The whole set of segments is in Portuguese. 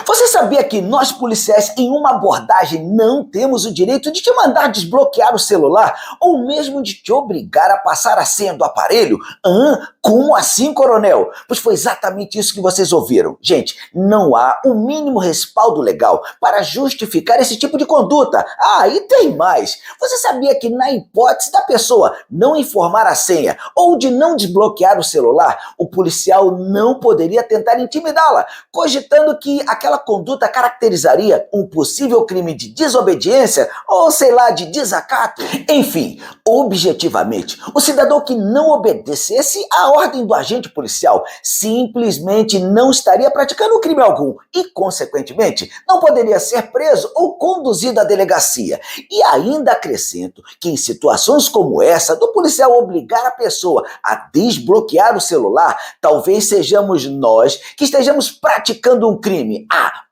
Você sabia que nós policiais, em uma abordagem, não temos o direito de te mandar desbloquear o celular ou mesmo de te obrigar a passar a senha do aparelho? Como assim, coronel? Pois foi exatamente isso que vocês ouviram. Gente, não há o mínimo respaldo legal para justificar esse tipo de conduta. E tem mais. Você sabia que na hipótese da pessoa não informar a senha ou de não desbloquear o celular, o policial não poderia tentar intimidá-la, cogitando que aquela conduta caracterizaria um possível crime de desobediência ou, sei lá, de desacato? Enfim, objetivamente, o cidadão que não obedecesse à ordem do agente policial simplesmente não estaria praticando crime algum e, consequentemente, não poderia ser preso ou conduzido à delegacia. E ainda acrescento que em situações como essa, do policial obrigar a pessoa a desbloquear o celular, talvez sejamos nós que estejamos praticando um crime.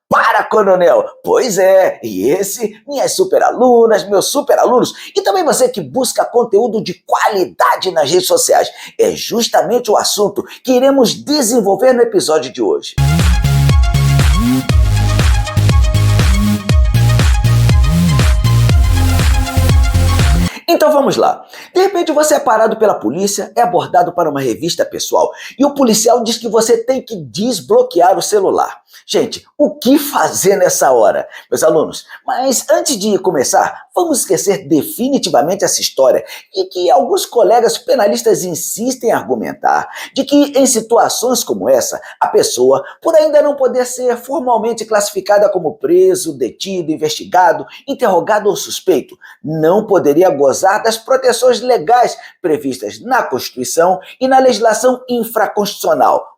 Para, coronel! Pois é, e esse, minhas superalunas, meus superalunos, e também você que busca conteúdo de qualidade nas redes sociais, é justamente o assunto que iremos desenvolver no episódio de hoje. Então vamos lá. De repente você é parado pela polícia, é abordado para uma revista pessoal e o policial diz que você tem que desbloquear o celular. Gente, o que fazer nessa hora? Meus alunos, mas antes de começar, vamos esquecer definitivamente essa história e que alguns colegas penalistas insistem em argumentar de que em situações como essa, a pessoa, por ainda não poder ser formalmente classificada como preso, detido, investigado, interrogado ou suspeito, não poderia gozar das proteções legais previstas na Constituição e na legislação infraconstitucional.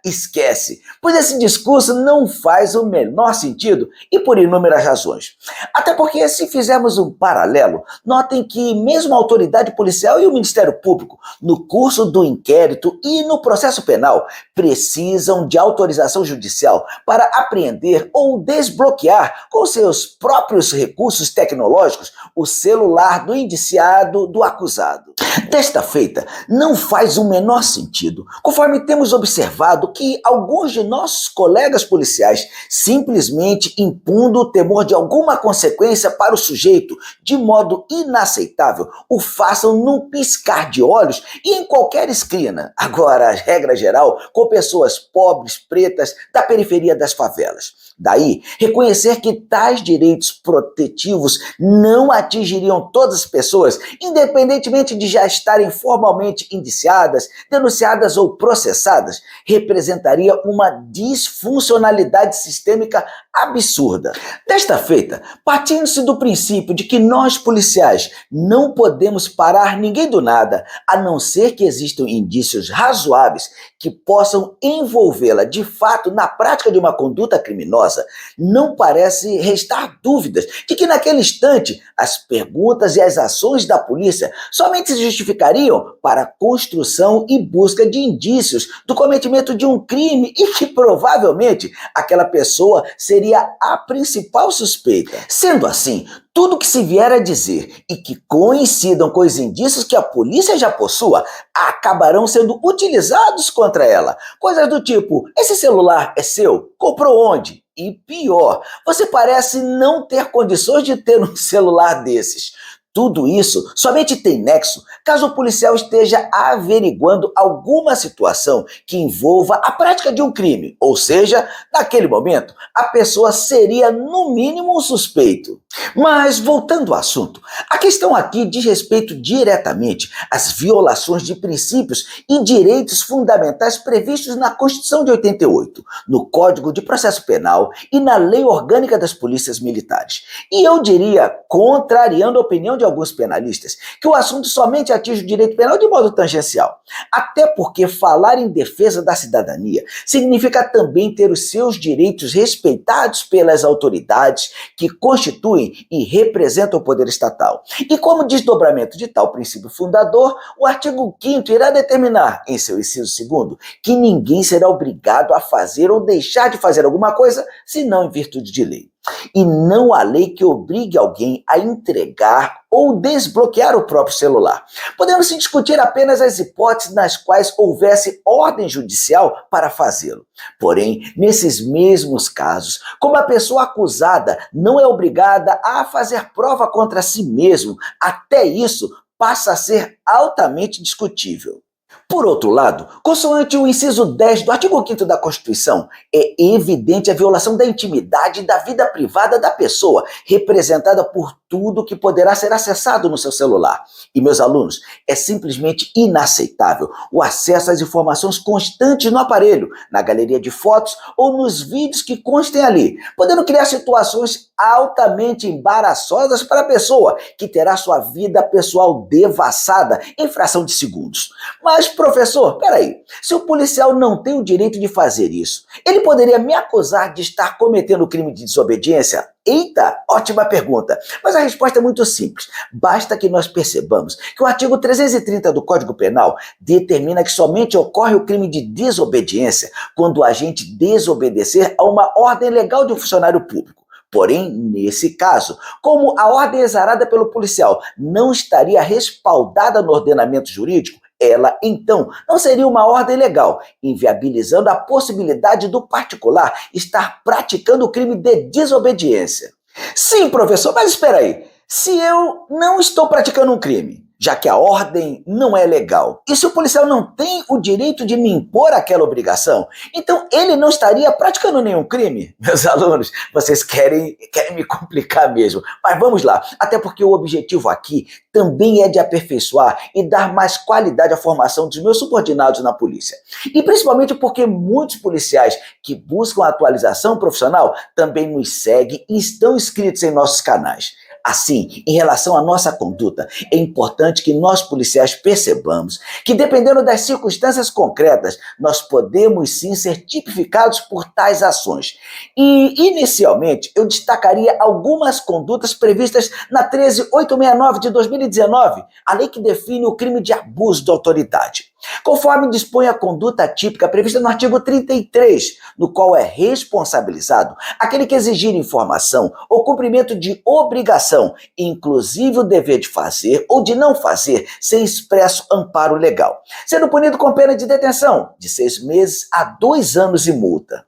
Esquece, pois esse discurso não faz o menor sentido e por inúmeras razões. Até porque se fizermos um paralelo, notem que mesmo a autoridade policial e o Ministério Público, no curso do inquérito e no processo penal, precisam de autorização judicial para apreender ou desbloquear com seus próprios recursos tecnológicos o celular do indiciado, do acusado. Desta feita, não faz o menor sentido, conforme temos observado que alguns de nossos colegas policiais, simplesmente impondo o temor de alguma consequência para o sujeito de modo inaceitável, o façam num piscar de olhos e em qualquer esquina. Agora, regra geral, com pessoas pobres, pretas, da periferia das favelas. Daí, reconhecer que tais direitos protetivos não atingiriam todas as pessoas, independentemente de já estarem formalmente indiciadas, denunciadas ou processadas, representaria uma disfuncionalidade sistêmica absurda. Desta feita, partindo-se do princípio de que nós policiais não podemos parar ninguém do nada, a não ser que existam indícios razoáveis que possam envolvê-la de fato na prática de uma conduta criminosa, não parece restar dúvidas de que naquele instante as perguntas e as ações da polícia somente se justificariam para a construção e busca de indícios do cometimento de um crime e que provavelmente aquela pessoa seria a principal suspeita. Sendo assim, tudo que se vier a dizer e que coincidam com os indícios que a polícia já possua, acabarão sendo utilizados contra ela. Coisas do tipo, esse celular é seu? Comprou onde? E pior, você parece não ter condições de ter um celular desses. Tudo isso somente tem nexo caso o policial esteja averiguando alguma situação que envolva a prática de um crime, ou seja, naquele momento, a pessoa seria no mínimo um suspeito. Mas, voltando ao assunto, a questão aqui diz respeito diretamente às violações de princípios e direitos fundamentais previstos na Constituição de 88, no Código de Processo Penal e na Lei Orgânica das Polícias Militares. E eu diria, contrariando a opinião de alguns penalistas, que o assunto somente atinge o direito penal de modo tangencial. Até porque falar em defesa da cidadania significa também ter os seus direitos respeitados pelas autoridades que constituem e representam o poder estatal. E como desdobramento de tal princípio fundador, o artigo 5º irá determinar, em seu inciso 2º, que ninguém será obrigado a fazer ou deixar de fazer alguma coisa, senão em virtude de lei. E não há lei que obrigue alguém a entregar ou desbloquear o próprio celular. Podemos discutir apenas as hipóteses nas quais houvesse ordem judicial para fazê-lo. Porém, nesses mesmos casos, como a pessoa acusada não é obrigada a fazer prova contra si mesmo, até isso passa a ser altamente discutível. Por outro lado, consoante o inciso 10 do artigo 5º da Constituição, é evidente a violação da intimidade e da vida privada da pessoa, representada por tudo que poderá ser acessado no seu celular. E, meus alunos, é simplesmente inaceitável o acesso às informações constantes no aparelho, na galeria de fotos ou nos vídeos que constem ali, podendo criar situações altamente embaraçosas para a pessoa, que terá sua vida pessoal devassada em fração de segundos. Mas, professor, peraí, se o policial não tem o direito de fazer isso, ele poderia me acusar de estar cometendo crime de desobediência? Eita, ótima pergunta. Mas a resposta é muito simples. Basta que nós percebamos que o artigo 330 do Código Penal determina que somente ocorre o crime de desobediência quando o agente desobedecer a uma ordem legal de um funcionário público. Porém, nesse caso, como a ordem exarada pelo policial não estaria respaldada no ordenamento jurídico, ela, então, não seria uma ordem legal, inviabilizando a possibilidade do particular estar praticando o crime de desobediência. Sim, professor, mas espera aí. Se eu não estou praticando um crime, já que a ordem não é legal, e se o policial não tem o direito de me impor aquela obrigação, então ele não estaria praticando nenhum crime? Meus alunos, vocês querem me complicar mesmo, mas vamos lá, até porque o objetivo aqui também é de aperfeiçoar e dar mais qualidade à formação dos meus subordinados na polícia. E principalmente porque muitos policiais que buscam atualização profissional também nos seguem e estão inscritos em nossos canais. Assim, em relação à nossa conduta, é importante que nós policiais percebamos que, dependendo das circunstâncias concretas, nós podemos sim ser tipificados por tais ações. E, inicialmente, eu destacaria algumas condutas previstas na 13.869 de 2019, a lei que define o crime de abuso de autoridade. Conforme dispõe a conduta típica prevista no artigo 33, no qual é responsabilizado aquele que exigir informação ou cumprimento de obrigação, inclusive o dever de fazer ou de não fazer, sem expresso amparo legal, sendo punido com pena de detenção de 6 meses a 2 anos e multa.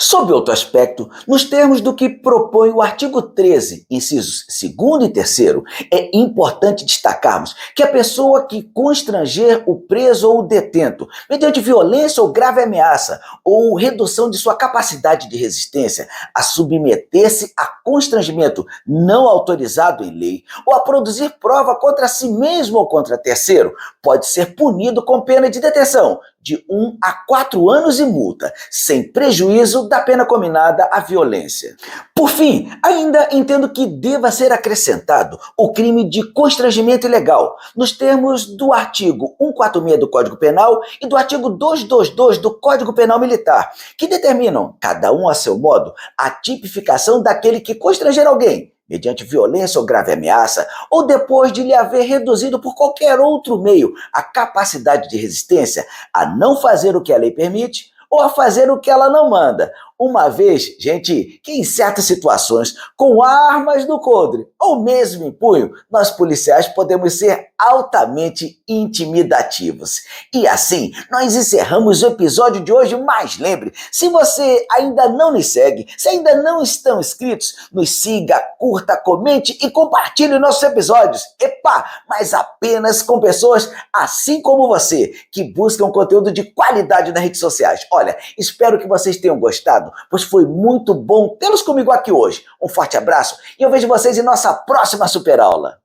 Sob outro aspecto, nos termos do que propõe o artigo 13, incisos 2º e 3º, é importante destacarmos que a pessoa que constranger o preso ou o detento, mediante violência ou grave ameaça, ou redução de sua capacidade de resistência, a submeter-se a constrangimento não autorizado em lei, ou a produzir prova contra si mesmo ou contra terceiro, pode ser punido com pena de detenção de 1 a 4 anos e multa, sem prejuízo da pena cominada à violência. Por fim, ainda entendo que deva ser acrescentado o crime de constrangimento ilegal, nos termos do artigo 146 do Código Penal e do artigo 222 do Código Penal Militar, que determinam, cada um a seu modo, a tipificação daquele que constranger alguém, mediante violência ou grave ameaça, ou depois de lhe haver reduzido por qualquer outro meio a capacidade de resistência, a não fazer o que a lei permite ou a fazer o que ela não manda. Uma vez, gente, que em certas situações, com armas no coldre ou mesmo em punho, nós policiais podemos ser altamente intimidativos. E assim, nós encerramos o episódio de hoje, mas lembre, se você ainda não nos segue, se ainda não estão inscritos, nos siga, curta, comente e compartilhe nossos episódios. Epa, mas apenas com pessoas assim como você, que buscam conteúdo de qualidade nas redes sociais. Olha, espero que vocês tenham gostado, pois foi muito bom tê-los comigo aqui hoje. Um forte abraço e eu vejo vocês em nossa próxima super aula.